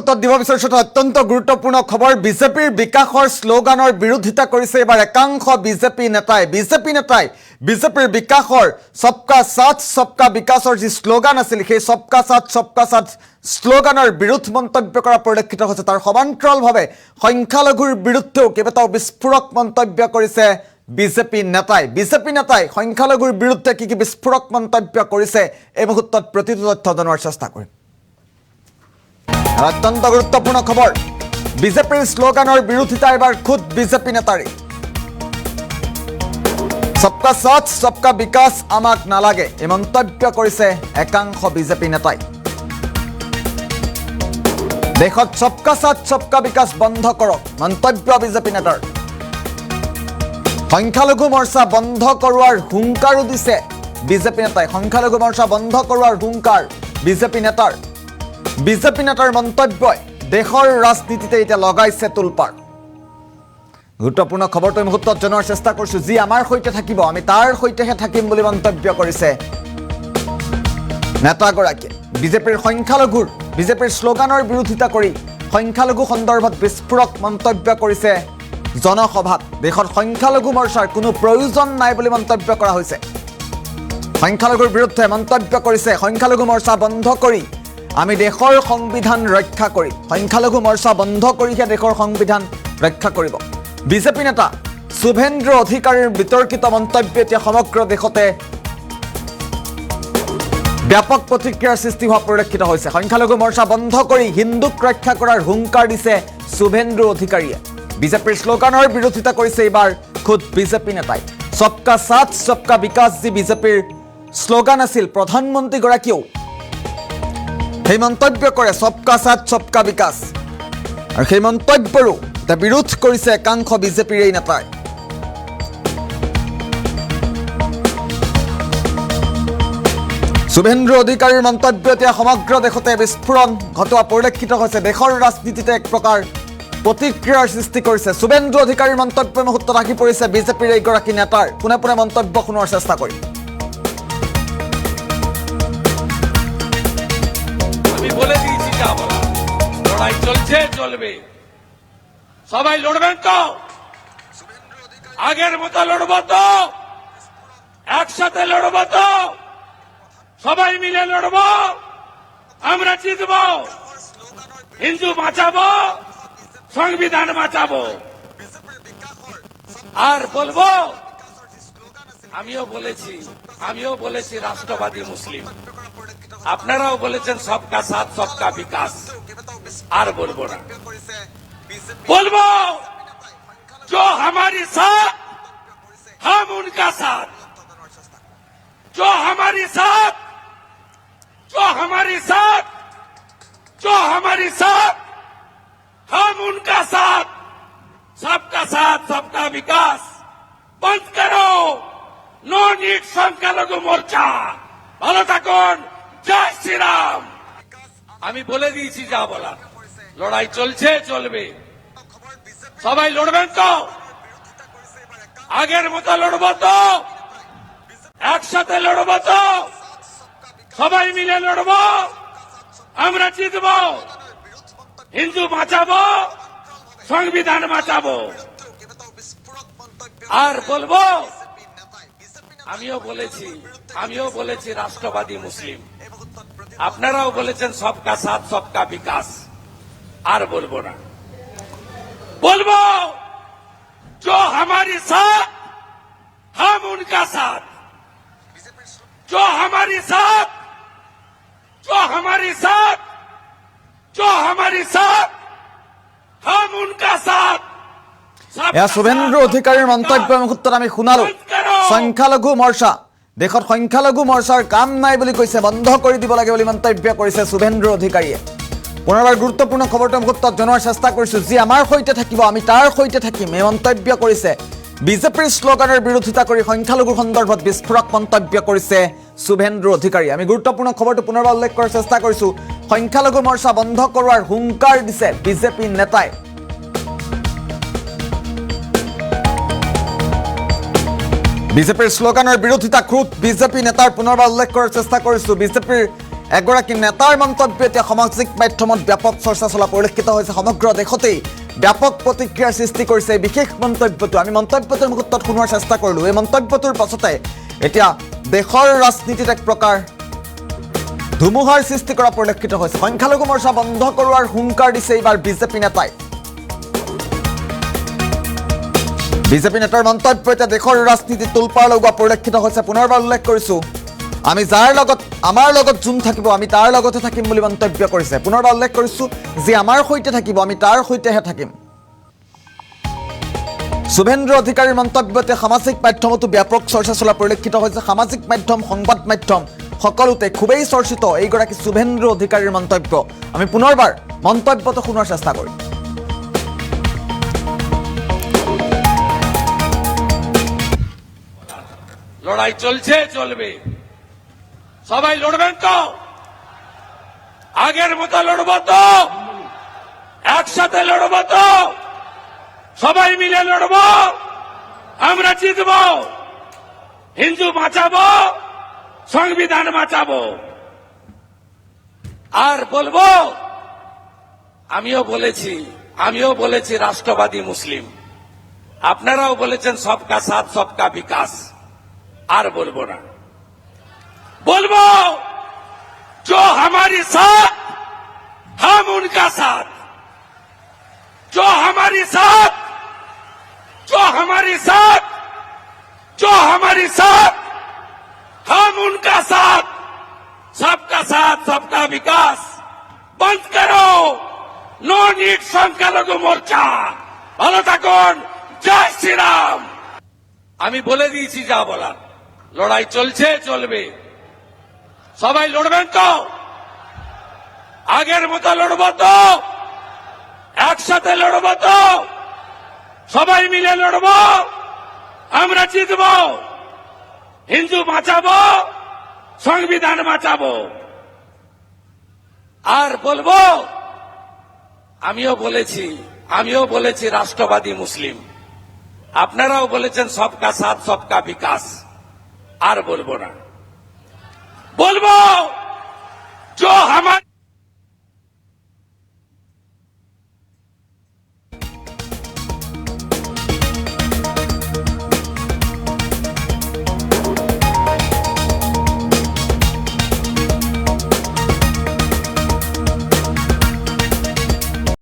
মুহূৰ্তত দিব বিচাৰিছো অত্যন্ত গুৰুত্বপূৰ্ণ খবৰ বিজেপিৰ বিকাশৰ শ্লোগানৰ বিৰোধিতা কৰিছে এবাৰ একাংশ বিজেপি নেতাই বিজেপিৰ বিকাশৰ সবকা সাথ সবকা বিকাশৰ যি শ্লোগান আছিল সেই সবকা সাথ শ্লোগানৰ বিৰুদ্ধ মন্তব্য কৰা পৰিলক্ষিত হৈছে তাৰ সমান্তৰালভাৱে সংখ্যালঘুৰ বিৰুদ্ধেও কেইবাটাও বিস্ফোৰক মন্তব্য কৰিছে বিজেপি নেতাই সংখ্যালঘুৰ বিৰুদ্ধে কি বিস্ফোৰক মন্তব্য কৰিছে এই মুহূৰ্তত প্ৰতিটো তথ্য জনোৱাৰ চেষ্টা কৰিম অত্যন্ত গুৰুত্বপূৰ্ণ খবৰ বিজেপিৰ শ্লোগানৰ বিৰোধিতা এবাৰ খুদ বিজেপি নেতাৰে সবকা সাথ সবকা বিকাশ আমাক নালাগে এই মন্তব্য কৰিছে একাংশ বিজেপি নেতাই দেশত সবকা সাথ সবকা বিকাশ বন্ধ কৰক মন্তব্য বিজেপি নেতাৰ সংখ্যালঘু মৰ্চা বন্ধ কৰোৱাৰ হুংকাৰো দিছে বিজেপি নেতাই সংখ্যালঘু মৰ্চা বন্ধ কৰোৱাৰ হুংকাৰ বিজেপি নেতাৰ মন্তব্যই দেশৰ ৰাজনীতিতে এতিয়া লগাইছে তুলপাৰ গুৰুত্বপূৰ্ণ খবৰটো এই মুহূৰ্তত জনোৱাৰ চেষ্টা কৰিছো যি আমাৰ সৈতে থাকিব আমি তাৰ সৈতেহে থাকিম বুলি মন্তব্য কৰিছে নেতাগৰাকীয়ে বিজেপিৰ শ্লোগানৰ বিৰোধিতা কৰি সংখ্যালঘু সন্দৰ্ভত বিস্ফোৰক মন্তব্য কৰিছে জনসভাত দেশত সংখ্যালঘু মৰ্চাৰ কোনো প্ৰয়োজন নাই বুলি মন্তব্য কৰা হৈছে সংখ্যালঘুৰ বিৰুদ্ধে মন্তব্য কৰিছে সংখ্যালঘু মৰ্চা বন্ধ কৰি আমি দেশৰ সংবিধান ৰক্ষা কৰি সংখ্যালঘু মৰ্চা বন্ধ কৰিহে দেশৰ সংবিধান ৰক্ষা কৰিব বিজেপি নেতা শুভেন্দ্ৰ অধিকাৰীৰ বিতৰ্কিত মন্তব্য এতিয়া সমগ্ৰ দেশতে ব্যাপক প্ৰতিক্ৰিয়াৰ সৃষ্টি হোৱা পৰিলক্ষিত হৈছে সংখ্যালঘু মৰ্চা বন্ধ কৰি হিন্দুক ৰক্ষা কৰাৰ হুংকাৰ দিছে শুভেন্দ্ৰ অধিকাৰীয়ে বিজেপিৰ শ্লোগানৰ বিৰোধিতা কৰিছে এইবাৰ খুদ বিজেপি নেতাই সবকা সাথ সবকা বিকাশ যি বিজেপিৰ শ্লোগান আছিল প্ৰধানমন্ত্ৰীগৰাকীয়েও সেই মন্তব্য কৰে সবকা সাথ সবকা বিকাশ আৰু সেই মন্তব্যৰো বিৰোধ কৰিছে একাংশ বিজেপিৰ এই নেতাই শুভেন্দ্ৰ অধিকাৰীৰ মন্তব্য এতিয়া সমগ্ৰ দেশতে বিস্ফোৰণ ঘটোৱা পৰিলক্ষিত হৈছে দেশৰ ৰাজনীতিতে এক প্ৰকাৰ প্ৰতিক্ৰিয়াৰ সৃষ্টি কৰিছে শুভেন্দ্ৰ অধিকাৰীৰ মন্তব্য মুহূৰ্তত আহি পৰিছে বিজেপিৰ এইগৰাকী নেতাৰ পোনে পোনে মন্তব্য শুনোৱাৰ চেষ্টা কৰিম আমি বলে দিয়েছি যা বলা লড়াই চলছে চলবে সবাই লড়বেন তো আগের মতো লড়বো তো একসাথে লড়বো তো সবাই মিলে লড়বো আমরা জিতবো হিন্দু বাঁচাবো সংবিধান বাঁচাবো আর বলবো আমিও বলেছি রাষ্ট্রবাদী মুসলিম আপনারাও বলেছেন সবকা সাথ সবকা বিকাশ আর বলবো না বলবো जो हमारे साथ हम उनका साथ जो हमारे साथ हम उनका साथ सबका साथ सबका विकास बंद करो नो नीड সংখ্যালঘু মোর্চা ভালো থাকুন জয় শ্রীরাম আমি বলে দিয়েছি যা বলা লড়াই চলছে চলবে সবাই লড়বেন তো আগের মতো লড়বো তো একসাথে লড়বো তো সবাই মিলে লড়বো আমরা জিতবো হিন্দু বাঁচাবো সংবিধান বাঁচাবো আর বলবো আমিও বলেছি রাষ্ট্রবাদী মুসলিম আপনারাও বলেছেন সবকা সাথ সবকা বিকাশ আর বলবো না बोलबो जो हमारे साथ हम उनका साथ जो हमारे साथ हम उनका साथ এয়া শুভেন্দ্ৰ অধিকাৰীৰ মন্তব্য মুহূৰ্তত আমি শুনালো সংখ্যালঘু মৰ্চা দেশত সংখ্যালঘু মৰ্চাৰ কাম নাই বুলি কৈছে বন্ধ কৰি দিব লাগে বুলি মন্তব্য কৰিছে শুভেন্দ্ৰ অধিকাৰীয়ে পুনৰবাৰ গুৰুত্বপূৰ্ণ খবৰটো মুহূৰ্তত জনোৱাৰ চেষ্টা কৰিছো যি আমাৰ সৈতে থাকিব আমি তাৰ সৈতে থাকিম এই মন্তব্য কৰিছে বিজেপিৰ শ্লোগানৰ বিৰোধিতা কৰি সংখ্যালঘু সন্দৰ্ভত বিস্ফোৰক মন্তব্য কৰিছে শুভেন্দ্ৰ অধিকাৰী আমি গুৰুত্বপূৰ্ণ খবৰটো পুনৰবাৰ উল্লেখ কৰাৰ চেষ্টা কৰিছো সংখ্যালঘু মৰ্চা বন্ধ কৰোৱাৰ হুংকাৰ দিছে বিজেপি নেতাই বিজেপিৰ শ্লোগানৰ বিৰোধিতা খুদ বিজেপি নেতাৰ পুনৰবাৰ উল্লেখ কৰাৰ চেষ্টা কৰিছো বিজেপিৰ এগৰাকী নেতাৰ মন্তব্য এতিয়া সামাজিক মাধ্যমত ব্যাপক চৰ্চা চলা পৰিলক্ষিত হৈছে। সমগ্ৰ দেশতেই ব্যাপক প্ৰতিক্ৰিয়াৰ সৃষ্টি কৰিছে এই বিশেষ মন্তব্যটো। আমি মন্তব্যটোৰ মুহূৰ্তত শুনোৱাৰ চেষ্টা কৰিলোঁ। এই মন্তব্যটোৰ পাছতে এতিয়া দেশৰ ৰাজনীতিত এক প্ৰকাৰ ধুমুহাৰ সৃষ্টি কৰা পৰিলক্ষিত হৈছে। সংখ্যালঘু মৰ্চা বন্ধ কৰোৱাৰ হুংকাৰ দিছে এইবাৰ বিজেপি নেতাই। বিজেপি নেতাৰ মন্তব্য এতিয়া দেশৰ ৰাজনীতিত তোলপাৰ লগোৱা পৰিলক্ষিত হৈছে। পুনৰবাৰ উল্লেখ কৰিছোঁ, আমি যাৰ লগত আমাৰ লগত যোন থাকিব আমি তাৰ লগতে থাকিম বুলি মন্তব্য কৰিছে। পুনৰবাৰ উল্লেখ কৰিছোঁ, যি আমাৰ সৈতে থাকিব আমি তাৰ সৈতেহে থাকিম। শুভেন্দ্ৰ অধিকাৰীৰ মন্তব্যতে সামাজিক মাধ্যমতো ব্যাপক চৰ্চা চলা পৰিলক্ষিত হৈছে। সামাজিক মাধ্যম, সংবাদ মাধ্যম সকলোতে খুবেই চৰ্চিত এইগৰাকী শুভেন্দ্ৰ অধিকাৰীৰ মন্তব্য। আমি পুনৰবাৰ মন্তব্যটো শুনাৰ চেষ্টা কৰিম। লড়াই চলছে, চলবে। সবাই লড়বেন তো? আগের মতো লড়বো তো? একসাথে লড়বো তো? সবাই মিলে লড়বো, আমরা জিতবো। হিন্দু বাঁচাবো, সংবিধান বাঁচাবো। আর বলবো, আমিও বলেছি রাষ্ট্রবাদী মুসলিম, আপনারাও বলেছেন সবকা সাথ সবকা বিকাশ। আর বলবো না, बोलबो जो हमारी साथ हम उनका साथ, जो हमारी साथ हम उनका साथ, सबका साथ सबका विकास। बंद करो नो नीट সংখ্যালঘু মোর্চা। ভালো থাকুন, জয় শ্রীরাম। আমি বলে দিয়েছি যা বলার। লড়াই চলছে, চলবে। সবাই লড়বেন তো? আগের মতো লড়বো তো? একসাথে লড়বো তো? সবাই মিলে লড়বো, আমরা জিতবো। হিন্দু বাঁচাবো, সংবিধান বাঁচাবো। আর বলবো, আমিও বলেছি রাষ্ট্রবাদী মুসলিম, আপনারাও বলেছেন সবকা সাথ সবকা বিকাশ। আর বলবো না, बोलबो जो हमारे